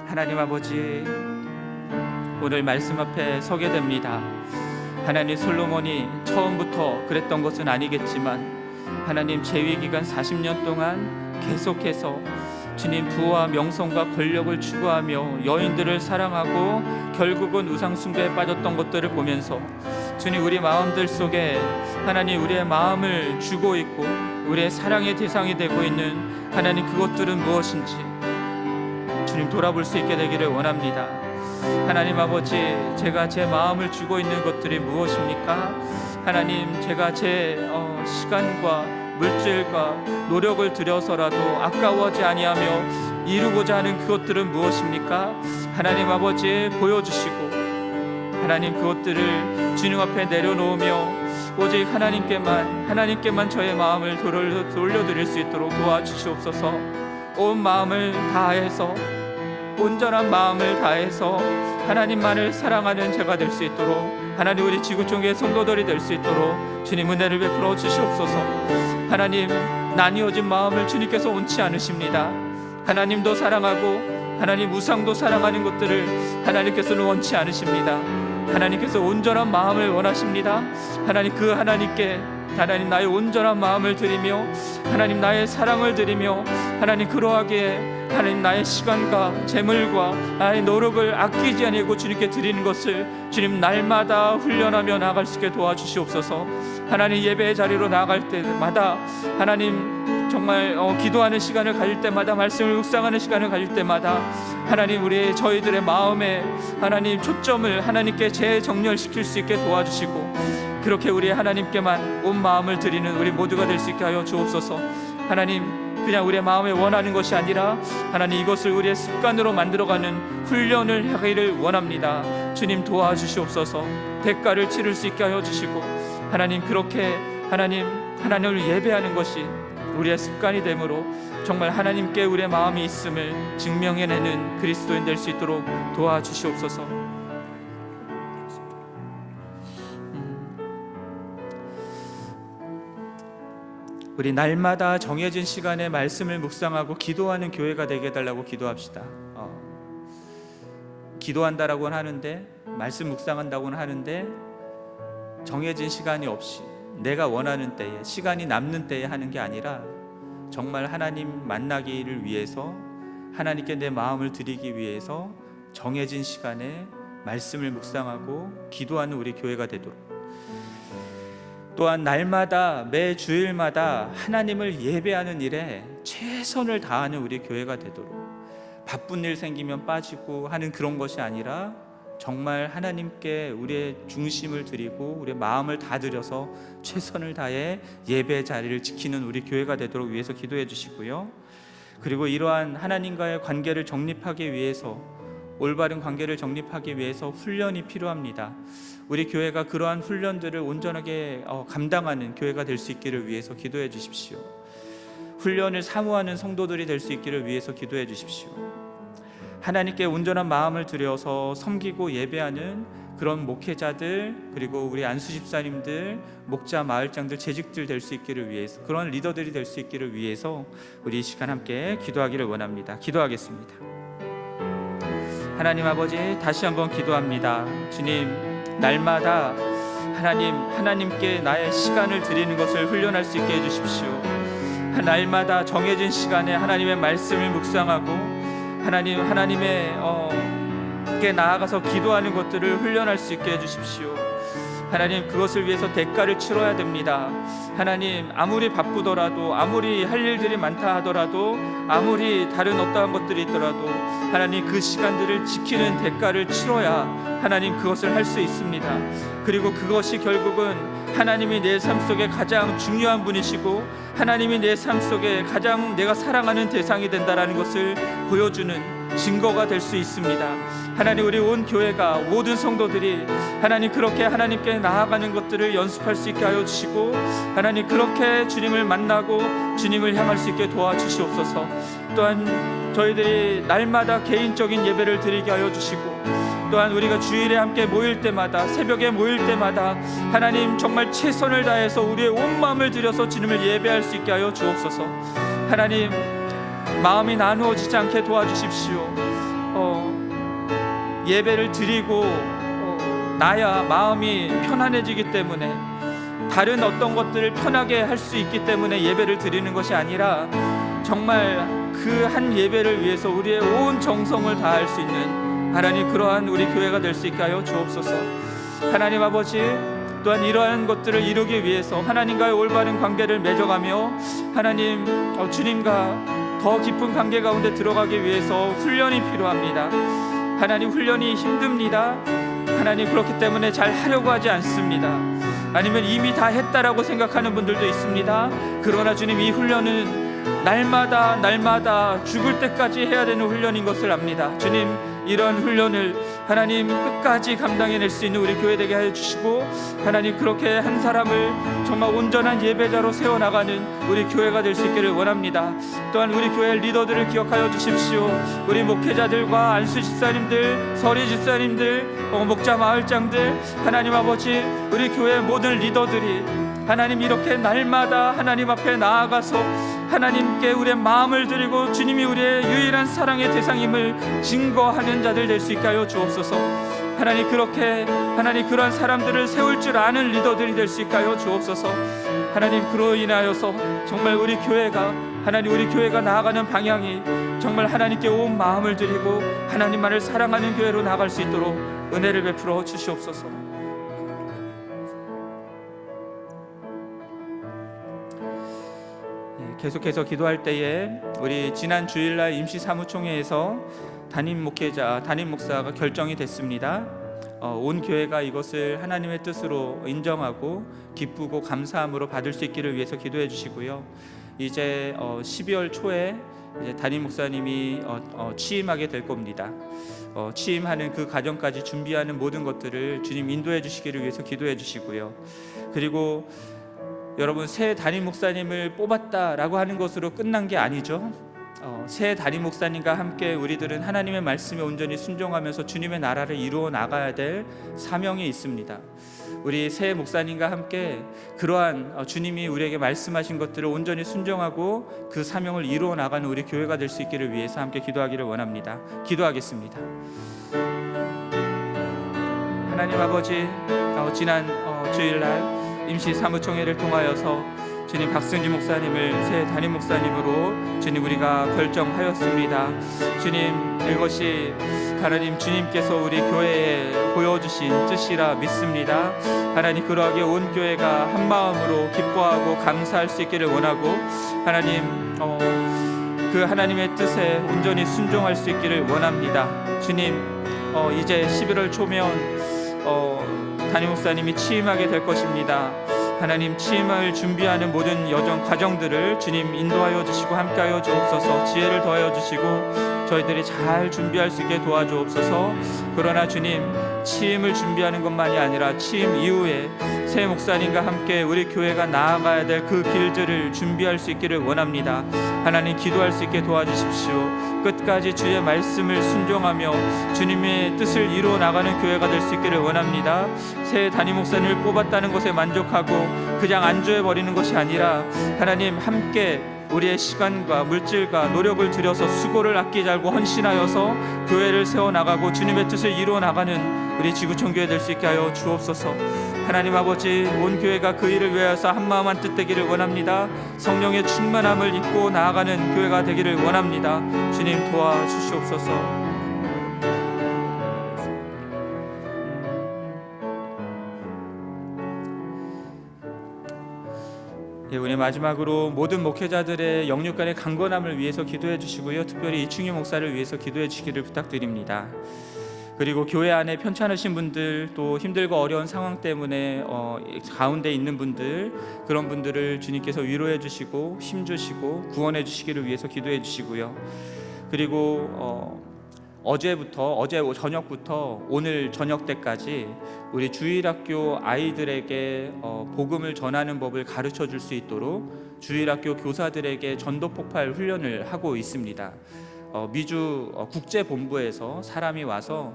하나님 아버지, 오늘 말씀 앞에 서게 됩니다. 하나님, 솔로몬이 처음부터 그랬던 것은 아니겠지만 하나님 재위기간 40년 동안 계속해서 주님 부와 명성과 권력을 추구하며 여인들을 사랑하고 결국은 우상숭배에 빠졌던 것들을 보면서 주님, 우리 마음들 속에 하나님 우리의 마음을 주고 있고 우리의 사랑의 대상이 되고 있는 하나님, 그것들은 무엇인지 주님 돌아볼 수 있게 되기를 원합니다. 하나님 아버지, 제가 제 마음을 주고 있는 것들이 무엇입니까? 하나님, 제가 제 시간과 물질과 노력을 들여서라도 아까워하지 아니하며 이루고자 하는 그것들은 무엇입니까? 하나님 아버지, 보여주시고 하나님 그것들을 주님 앞에 내려놓으며 오직 하나님께만 저의 마음을 돌려드릴 수 있도록 도와주시옵소서. 온 마음을 다해서, 온전한 마음을 다해서 하나님만을 사랑하는 제가 될 수 있도록, 하나님 우리 지구촌교회 성도들이 될 수 있도록 주님 은혜를 베풀어 주시옵소서. 하나님, 나뉘어진 마음을 주님께서 원치 않으십니다. 하나님도 사랑하고 하나님 우상도 사랑하는 것들을 하나님께서는 원치 않으십니다. 하나님께서 온전한 마음을 원하십니다. 하나님, 그 하나님께 하나님 나의 온전한 마음을 드리며 하나님 나의 사랑을 드리며 하나님 그러하기에 하나님 나의 시간과 재물과 나의 노력을 아끼지 아니하고 주님께 드리는 것을 주님 날마다 훈련하며 나아갈 수 있게 도와주시옵소서. 하나님, 예배의 자리로 나아갈 때마다 하나님 정말 기도하는 시간을 가질 때마다, 말씀을 묵상하는 시간을 가질 때마다 하나님 저희들의 마음에 하나님 초점을 하나님께 재정렬시킬 수 있게 도와주시고, 그렇게 우리 하나님께만 온 마음을 드리는 우리 모두가 될 수 있게 하여 주옵소서. 하나님 그냥 우리의 마음에 원하는 것이 아니라 하나님 이것을 우리의 습관으로 만들어가는 훈련을 하기를 원합니다. 주님 도와주시옵소서. 대가를 치를 수 있게 하여 주시고 하나님 그렇게 하나님을 예배하는 것이 우리의 습관이 되므로 정말 하나님께 우리의 마음이 있음을 증명해내는 그리스도인 될 수 있도록 도와주시옵소서. 우리 날마다 정해진 시간에 말씀을 묵상하고 기도하는 교회가 되게 해달라고 기도합시다. 기도한다라고는 하는데, 말씀 묵상한다고는 하는데 정해진 시간이 없이 내가 원하는 때에, 시간이 남는 때에 하는 게 아니라 정말 하나님 만나기를 위해서, 하나님께 내 마음을 드리기 위해서 정해진 시간에 말씀을 묵상하고 기도하는 우리 교회가 되도록, 또한 날마다 매 주일마다 하나님을 예배하는 일에 최선을 다하는 우리 교회가 되도록, 바쁜 일 생기면 빠지고 하는 그런 것이 아니라 정말 하나님께 우리의 중심을 드리고 우리의 마음을 다 드려서 최선을 다해 예배 자리를 지키는 우리 교회가 되도록 위해서 기도해 주시고요. 그리고 이러한 하나님과의 관계를 정립하기 위해서, 올바른 관계를 정립하기 위해서 훈련이 필요합니다. 우리 교회가 그러한 훈련들을 온전하게 감당하는 교회가 될 수 있기를 위해서 기도해 주십시오. 훈련을 사모하는 성도들이 될 수 있기를 위해서 기도해 주십시오. 하나님께 온전한 마음을 들여서 섬기고 예배하는 그런 목회자들, 그리고 우리 안수 집사님들, 목자, 마을장들, 재직들 될 수 있기를 위해서, 그런 리더들이 될 수 있기를 위해서 우리 이 시간 함께 기도하기를 원합니다. 기도하겠습니다. 하나님 아버지, 다시 한번 기도합니다. 주님, 날마다 하나님께 나의 시간을 드리는 것을 훈련할 수 있게 해주십시오. 날마다 정해진 시간에 하나님의 말씀을 묵상하고 하나님께 나아가서 기도하는 것들을 훈련할 수 있게 해주십시오. 하나님, 그것을 위해서 대가를 치러야 됩니다. 하나님, 아무리 바쁘더라도, 아무리 할 일들이 많다 하더라도, 아무리 다른 어떠한 것들이 있더라도 하나님 그 시간들을 지키는 대가를 치러야 하나님 그것을 할 수 있습니다. 그리고 그것이 결국은 하나님이 내 삶 속에 가장 중요한 분이시고 하나님이 내 삶 속에 가장 내가 사랑하는 대상이 된다라는 것을 보여주는 증거가 될 수 있습니다. 하나님, 우리 온 교회가, 모든 성도들이 하나님 그렇게 하나님께 나아가는 것들을 연습할 수 있게 하여 주시고, 하나님 그렇게 주님을 만나고 주님을 향할 수 있게 도와주시옵소서. 또한 저희들이 날마다 개인적인 예배를 드리게 하여 주시고, 또한 우리가 주일에 함께 모일 때마다, 새벽에 모일 때마다 하나님 정말 최선을 다해서 우리의 온 마음을 들여서 주님을 예배할 수 있게 하여 주옵소서. 하나님, 마음이 나누어지지 않게 도와주십시오. 예배를 드리고 나야 마음이 편안해지기 때문에, 다른 어떤 것들을 편하게 할 수 있기 때문에 예배를 드리는 것이 아니라 정말 그 한 예배를 위해서 우리의 온 정성을 다할 수 있는 하나님, 그러한 우리 교회가 될 수 있게 하여 주옵소서. 하나님 아버지, 또한 이러한 것들을 이루기 위해서 하나님과의 올바른 관계를 맺어가며 하나님 주님과 더 깊은 관계 가운데 들어가기 위해서 훈련이 필요합니다. 하나님, 훈련이 힘듭니다. 하나님, 그렇기 때문에 잘 하려고 하지 않습니다. 아니면 이미 다 했다라고 생각하는 분들도 있습니다. 그러나 주님, 이 훈련은 날마다 죽을 때까지 해야 되는 훈련인 것을 압니다. 주님, 이런 훈련을 하나님 끝까지 감당해낼 수 있는 우리 교회 되게 하여 주시고, 하나님 그렇게 한 사람을 정말 온전한 예배자로 세워나가는 우리 교회가 될 수 있기를 원합니다. 또한 우리 교회 리더들을 기억하여 주십시오. 우리 목회자들과 안수 집사님들, 서리 집사님들, 목자 마을장들, 하나님 아버지, 우리 교회 모든 리더들이 하나님 이렇게 날마다 하나님 앞에 나아가서 하나님께 우리의 마음을 드리고 주님이 우리의 유일한 사랑의 대상임을 증거하는 자들 될 수 있게 하여 주옵소서. 하나님, 그렇게 하나님 그러한 사람들을 세울 줄 아는 리더들이 될 수 있게 하여 주옵소서. 하나님, 그로 인하여서 정말 우리 교회가 나아가는 방향이 정말 하나님께 온 마음을 드리고 하나님만을 사랑하는 교회로 나아갈 수 있도록 은혜를 베풀어 주시옵소서. 계속해서 기도할 때에 우리 지난 주일날 임시사무총회에서 담임 목회자, 담임 목사가 결정이 됐습니다. 온 교회가 이것을 하나님의 뜻으로 인정하고 기쁘고 감사함으로 받을 수 있기를 위해서 기도해 주시고요. 이제 12월 초에 이제 담임 목사님이 취임하게 될 겁니다. 취임하는 그 과정까지 준비하는 모든 것들을 주님 인도해 주시기를 위해서 기도해 주시고요. 그리고 여러분, 새 담임 목사님을 뽑았다라고 하는 것으로 끝난 게 아니죠. 새 담임 목사님과 함께 우리들은 하나님의 말씀에 온전히 순종하면서 주님의 나라를 이루어 나가야 될 사명이 있습니다. 우리 새 목사님과 함께 그러한 주님이 우리에게 말씀하신 것들을 온전히 순종하고 그 사명을 이루어 나가는 우리 교회가 될 수 있기를 위해서 함께 기도하기를 원합니다. 기도하겠습니다. 하나님 아버지, 지난 주일날 임시 사무총회를 통하여서 주님 박승지 목사님을 새 담임 목사님으로 주님 우리가 결정하였습니다. 주님, 이것이 하나님 주님께서 우리 교회에 보여주신 뜻이라 믿습니다. 하나님, 그러하게 온 교회가 한 마음으로 기뻐하고 감사할 수 있기를 원하고, 하나님 그 하나님의 뜻에 온전히 순종할 수 있기를 원합니다. 주님, 이제 11월 초면 담임 목사님이 취임하게 될 것입니다. 하나님, 취임을 준비하는 모든 여정 과정들을 주님 인도하여 주시고 함께하여 주옵소서. 지혜를 더하여 주시고 저희들이 잘 준비할 수 있게 도와주옵소서. 그러나 주님, 취임을 준비하는 것만이 아니라 취임 이후에 새 목사님과 함께 우리 교회가 나아가야 될 그 길들을 준비할 수 있기를 원합니다. 하나님, 기도할 수 있게 도와주십시오. 끝까지 주의 말씀을 순종하며 주님의 뜻을 이루어 나가는 교회가 될 수 있기를 원합니다. 새 담임 목사님을 뽑았다는 것에 만족하고 그냥 안주해 버리는 것이 아니라, 하나님, 함께 우리의 시간과 물질과 노력을 들여서 수고를 아끼지 않고 헌신하여서 교회를 세워나가고 주님의 뜻을 이루어 나가는 우리 지구촌 교회 될 수 있게 하여 주옵소서. 하나님 아버지, 온 교회가 그 일을 위하여서 한마음 한뜻 되기를 원합니다. 성령의 충만함을 입고 나아가는 교회가 되기를 원합니다. 주님, 도와주시옵소서. 우리 마지막으로 모든 목회자들의 영육간의 강건함을 위해서 기도해 주시고요, 특별히 이충희 목사를 위해서 기도해 주시기를 부탁드립니다. 그리고 교회 안에 편찮으신 분들, 또 힘들고 어려운 상황 때문에 가운데 있는 분들, 그런 분들을 주님께서 위로해 주시고 힘 주시고 구원해 주시기를 위해서 기도해 주시고요. 그리고 어제 저녁부터 오늘 저녁 때까지 우리 주일학교 아이들에게 복음을 전하는 법을 가르쳐 줄 수 있도록 주일학교 교사들에게 전도폭발 훈련을 하고 있습니다. 미주 국제본부에서 사람이 와서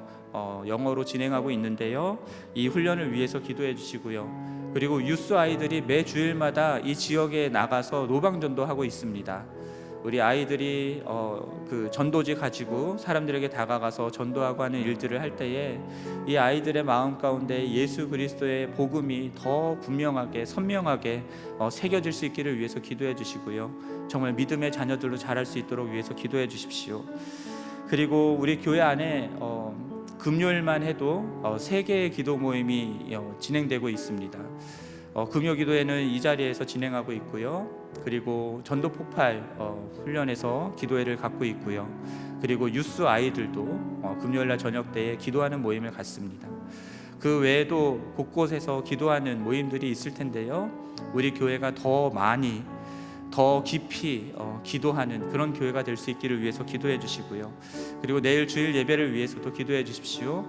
영어로 진행하고 있는데요, 이 훈련을 위해서 기도해 주시고요. 그리고 유스 아이들이 매 주일마다 이 지역에 나가서 노방전도하고 있습니다. 우리 아이들이 그 전도지 가지고 사람들에게 다가가서 전도하고 하는 일들을 할 때에 이 아이들의 마음 가운데 예수 그리스도의 복음이 더 분명하게 선명하게 새겨질 수 있기를 위해서 기도해 주시고요. 정말 믿음의 자녀들로 자랄 수 있도록 위해서 기도해 주십시오. 그리고 우리 교회 안에 금요일만 해도 3개의 기도 모임이 진행되고 있습니다. 금요기도회는 이 자리에서 진행하고 있고요. 그리고 전도폭발 훈련에서 기도회를 갖고 있고요. 그리고 유스 아이들도 금요일날 저녁 때에 기도하는 모임을 갖습니다. 그 외에도 곳곳에서 기도하는 모임들이 있을 텐데요, 우리 교회가 더 많이 더 깊이 기도하는 그런 교회가 될 수 있기를 위해서 기도해 주시고요. 그리고 내일 주일 예배를 위해서도 기도해 주십시오.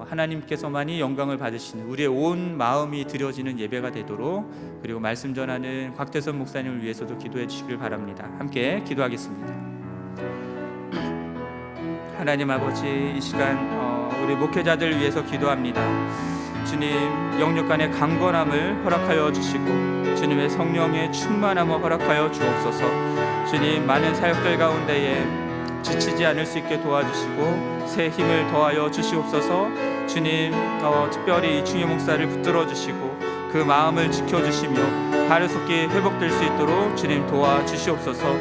하나님께서만이 영광을 받으시는 우리의 온 마음이 드려지는 예배가 되도록, 그리고 말씀 전하는 곽태선 목사님을 위해서도 기도해 주시길 바랍니다. 함께 기도하겠습니다. 하나님 아버지, 이 시간 우리 목회자들 위해서 기도합니다. 주님, 영육간의 강건함을 허락하여 주시고 주님의 성령의 충만함을 허락하여 주옵소서. 주님, 많은 사역들 가운데에 지치지 않을 수 있게 도와주시고 새 힘을 더하여 주시옵소서. 주님, 특별히 이충희 목사를 붙들어 주시고 그 마음을 지켜주시며 하루속히 회복될 수 있도록 주님 도와주시옵소서.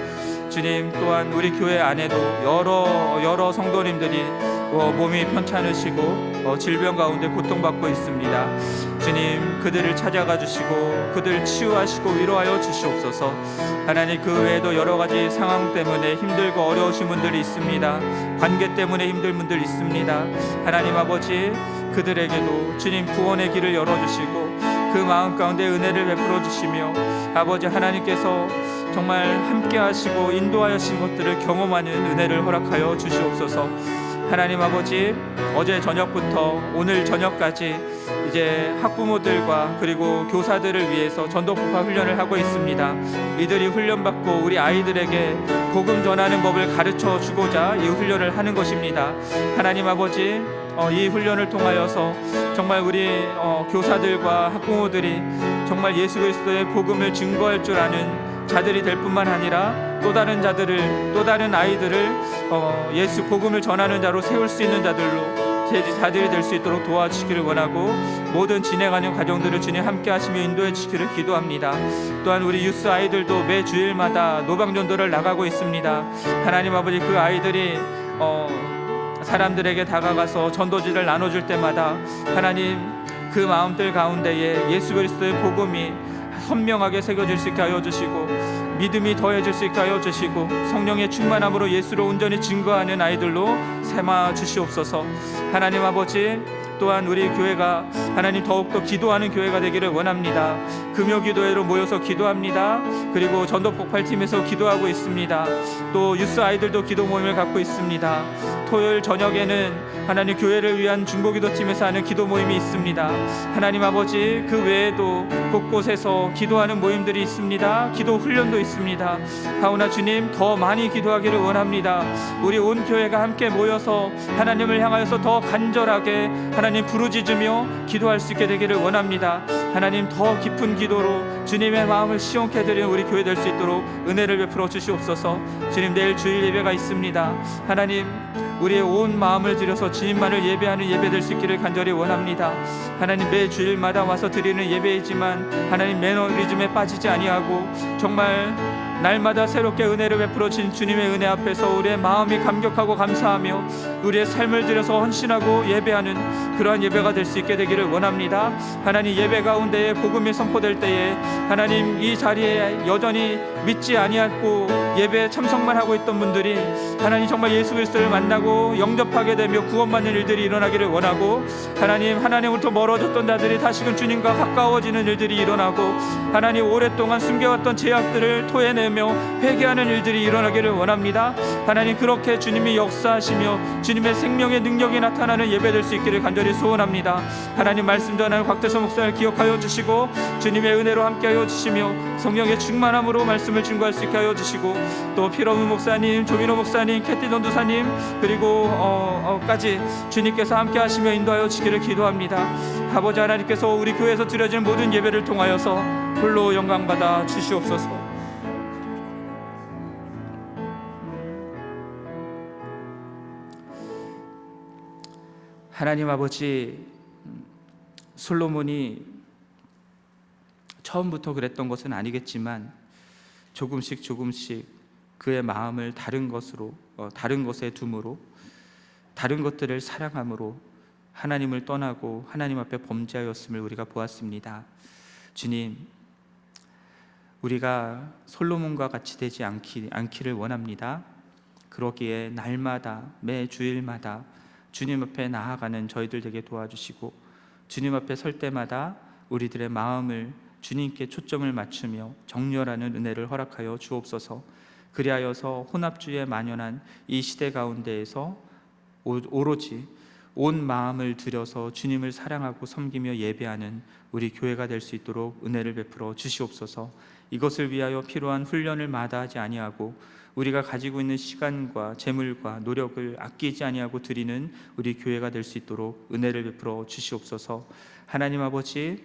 주님, 또한 우리 교회 안에도 여러 성도님들이 몸이 편찮으시고 질병 가운데 고통받고 있습니다. 주님, 그들을 찾아가 주시고 그들을 치유하시고 위로하여 주시옵소서. 하나님, 그 외에도 여러 가지 상황 때문에 힘들고 어려우신 분들이 있습니다. 관계 때문에 힘든 분들 있습니다. 하나님 아버지, 그들에게도 주님 구원의 길을 열어주시고 그 마음 가운데 은혜를 베풀어 주시며, 아버지 하나님께서 정말 함께 하시고 인도하신 것들을 경험하는 은혜를 허락하여 주시옵소서. 하나님 아버지, 어제 저녁부터 오늘 저녁까지 이제 학부모들과 그리고 교사들을 위해서 전도폭파 훈련을 하고 있습니다. 이들이 훈련받고 우리 아이들에게 복음 전하는 법을 가르쳐 주고자 이 훈련을 하는 것입니다. 하나님 아버지, 이 훈련을 통하여서 정말 우리 교사들과 학부모들이 정말 예수 그리스도의 복음을 증거할 줄 아는 자들이 될 뿐만 아니라 또 다른 아이들을 예수 복음을 전하는 자로 세울 수 있는 자들이 될 수 있도록 도와주시기를 원하고, 모든 진행하는 과정들을 주님 함께 하시며 인도해 주시기를 기도합니다. 또한 우리 유스 아이들도 매 주일마다 노방전도를 나가고 있습니다. 하나님 아버지, 그 아이들이 사람들에게 다가가서 전도지를 나눠줄 때마다 하나님, 그 마음들 가운데에 예수 그리스도의 복음이 선명하게 새겨질 수 있게 하여 주시고, 믿음이 더해질 수 있게 하여 주시고, 성령의 충만함으로 예수로 온전히 증거하는 아이들로 삼아 주시옵소서. 하나님 아버지, 또한 우리 교회가 하나님 더욱더 기도하는 교회가 되기를 원합니다. 금요기도회로 모여서 기도합니다. 그리고 전도폭발팀에서 기도하고 있습니다. 또 유스 아이들도 기도 모임을 갖고 있습니다. 토요일 저녁에는 하나님 교회를 위한 중보기도팀에서 하는 기도 모임이 있습니다. 하나님 아버지, 그 외에도 곳곳에서 기도하는 모임들이 있습니다. 기도 훈련도 있습니다. 하오나 주님, 더 많이 기도하기를 원합니다. 우리 온 교회가 함께 모여서 하나님을 향하여서 더 간절하게 하나님 부르짖으며 기도할 수 있게 되기를 원합니다. 하나님, 더 깊은 기도로 주님의 마음을 시원케 해드리는 우리 교회 될 수 있도록 은혜를 베풀어 주시옵소서. 주님, 내일 주일 예배가 있습니다. 하나님, 우리의 온 마음을 들여서 주님만을 예배하는 예배 될 수 있기를 간절히 원합니다. 하나님, 매 주일마다 와서 드리는 예배이지만 하나님, 매너리즘에 빠지지 아니하고 정말 날마다 새롭게 은혜를 베풀어 주신 주님의 은혜 앞에서 우리의 마음이 감격하고 감사하며 우리의 삶을 들여서 헌신하고 예배하는 그러한 예배가 될 수 있게 되기를 원합니다. 하나님, 예배 가운데에 복음이 선포될 때에 하나님, 이 자리에 여전히 믿지 아니하고 예배에 참석만 하고 있던 분들이 하나님 정말 예수 그리스도를 만나고 영접하게 되며 구원받는 일들이 일어나기를 원하고, 하나님으로부터 멀어졌던 자들이 다시금 주님과 가까워지는 일들이 일어나고, 하나님 오랫동안 숨겨왔던 죄악들을 토해내며 회개하는 일들이 일어나기를 원합니다. 하나님, 그렇게 주님이 역사하시며 주님의 생명의 능력이 나타나는 예배 될 수 있기를 간절히 소원합니다. 하나님, 말씀 전하는 곽대성 목사를 기억하여 주시고 주님의 은혜로 함께하여 주시며 성령의 충만함으로 말씀을 증거할 수 있게 하여 주시고, 또 피로무 목사님, 조민호 목사님, 캐티 전도사님, 그리고 까지 주님께서 함께 하시며 인도하여 주기를 기도합니다. 아버지 하나님께서 우리 교회에서 드려지는 모든 예배를 통하여서 홀로 영광받아 주시옵소서. 하나님 아버지, 솔로몬이 처음부터 그랬던 것은 아니겠지만 조금씩 그의 마음을 다른 것에 둠으로, 다른 것들을 사랑함으로 하나님을 떠나고 하나님 앞에 범죄하였음을 우리가 보았습니다. 주님, 우리가 솔로몬과 같이 되지 않기를 원합니다. 그러기에 날마다, 매 주일마다 주님 앞에 나아가는 저희들 되게 도와주시고, 주님 앞에 설 때마다 우리들의 마음을 주님께 초점을 맞추며 정렬하는 은혜를 허락하여 주옵소서. 그리하여서 혼합주의에 만연한 이 시대 가운데에서 오로지 온 마음을 들여서 주님을 사랑하고 섬기며 예배하는 우리 교회가 될 수 있도록 은혜를 베풀어 주시옵소서. 이것을 위하여 필요한 훈련을 마다하지 아니하고 우리가 가지고 있는 시간과 재물과 노력을 아끼지 아니하고 드리는 우리 교회가 될 수 있도록 은혜를 베풀어 주시옵소서. 하나님 아버지,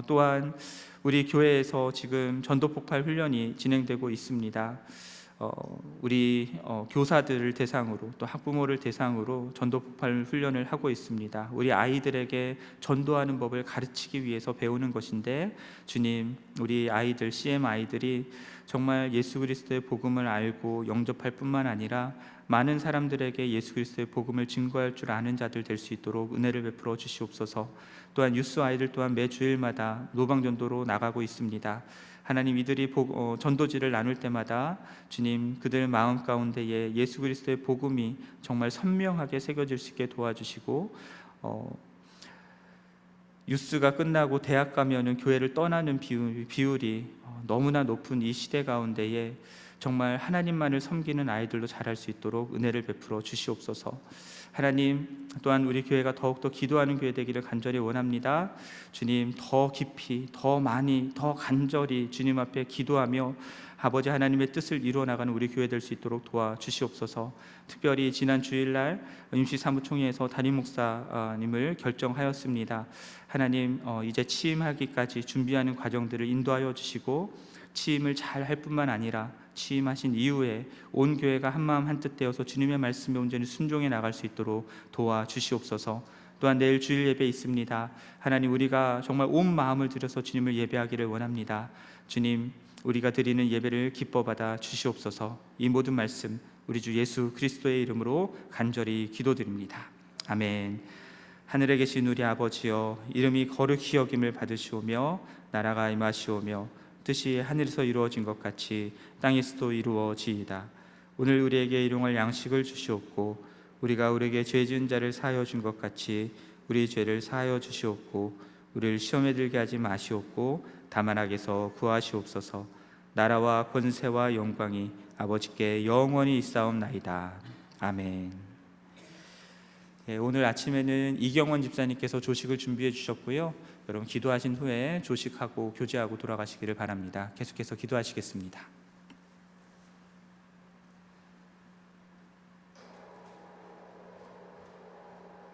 또한 우리 교회에서 지금 전도폭발 훈련이 진행되고 있습니다. 우리 교사들을 대상으로, 또 학부모를 대상으로 전도폭발 훈련을 하고 있습니다. 우리 아이들에게 전도하는 법을 가르치기 위해서 배우는 것인데, 주님, 우리 아이들, CM 아이들이 정말 예수 그리스도의 복음을 알고 영접할 뿐만 아니라 많은 사람들에게 예수 그리스도의 복음을 증거할 줄 아는 자들 될 수 있도록 은혜를 베풀어 주시옵소서. 또한 유스 아이들 또한 매 주일마다 노방전도로 나가고 있습니다. 하나님, 이들이 전도지를 나눌 때마다 주님, 그들 마음 가운데에 예수 그리스도의 복음이 정말 선명하게 새겨질 수 있게 도와주시고, 유스가 끝나고 대학 가면은 교회를 떠나는 비율이 너무나 높은 이 시대 가운데에 정말 하나님만을 섬기는 아이들로 자랄 수 있도록 은혜를 베풀어 주시옵소서. 하나님, 또한 우리 교회가 더욱더 기도하는 교회 되기를 간절히 원합니다. 주님, 더 깊이, 더 많이, 더 간절히 주님 앞에 기도하며 아버지 하나님의 뜻을 이루어 나가는 우리 교회 될 수 있도록 도와주시옵소서. 특별히 지난 주일날 임시사무총회에서 담임 목사님을 결정하였습니다. 하나님, 이제 취임하기까지 준비하는 과정들을 인도하여 주시고 취임을 잘 할 뿐만 아니라 취임하신 이후에 온 교회가 한마음 한뜻 되어서 주님의 말씀에 온전히 순종해 나갈 수 있도록 도와주시옵소서. 또한 내일 주일 예배 있습니다. 하나님, 우리가 정말 온 마음을 들여서 주님을 예배하기를 원합니다. 주님, 우리가 드리는 예배를 기뻐 받아 주시옵소서. 이 모든 말씀 우리 주 예수 그리스도의 이름으로 간절히 기도드립니다. 아멘. 하늘에 계신 우리 아버지여, 이름이 거룩히 여김을 받으시오며 나라가 임하시오며 뜻이 하늘에서 이루어진 것 같이 땅에서도 이루어지이다. 오늘 우리에게 일용할 양식을 주시옵고 우리가 우리에게 죄 지은 자를 사하여 준 것 같이 우리 죄를 사하여 주시옵고 우리를 시험에 들게 하지 마시옵고 다만 악에서 구하시옵소서. 나라와 권세와 영광이 아버지께 영원히 있사옵나이다. 아멘. 오늘 아침에는 이경원 집사님께서 조식을 준비해 주셨고요. 여러분 기도하신 후에 조식하고 교제하고 돌아가시기를 바랍니다. 계속해서 기도하시겠습니다.